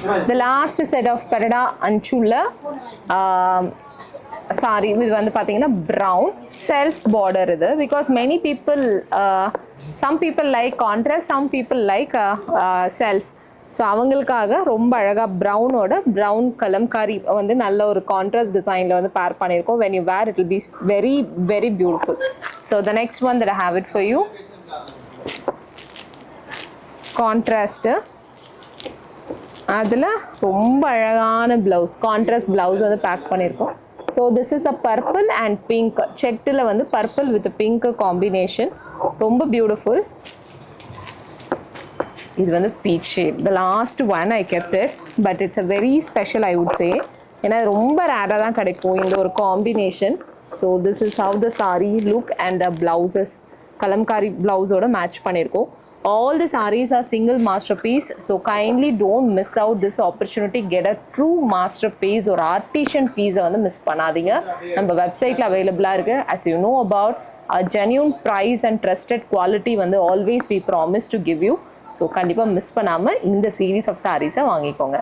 The last set of Parada Anchula saree இது வந்து பார்த்தீங்கன்னா brown self border இது because many people some people like contrast, some people like self. So அவங்களுக்காக ரொம்ப அழகாக ப்ரௌனோட brown Kalamkari வந்து நல்ல ஒரு கான்ட்ராஸ்ட் டிசைனில் வந்து பேர் பண்ணியிருக்கோம். when you wear it will be very very beautiful. So the next one that I have it for you, contrast அதில் ரொம்ப அழகான ப்ளவுஸ் கான்ட்ராஸ்ட் ப்ளவுஸ் வந்து பேக் பண்ணியிருக்கோம். So this is a purple and pink செட்டில் வந்து purple with pink combination ரொம்ப beautiful. இது வந்து peach shade. The last one I kept it but it's a very special I would say. ஏன்னா ரொம்ப ரேராக தான் கிடைக்கும் இந்த ஒரு combination. So this is how the sari look and the blouses Kalamkari பிளவுஸோட மேட்ச் பண்ணியிருக்கோம். All the sarees are single masterpiece, so kindly don't miss out this opportunity. Get a true masterpiece or artisan piece வந்து miss பண்ணாதீங்க. நம்ம வெப்சைட்டில் அவைலபிளாக இருக்குது. as you know about a genuine price and trusted quality வந்து always we promise to give you. So கண்டிப்பாக miss பண்ணாமல் இந்த சீரீஸ் ஆஃப் சாரீஸை வாங்கிக்கோங்க.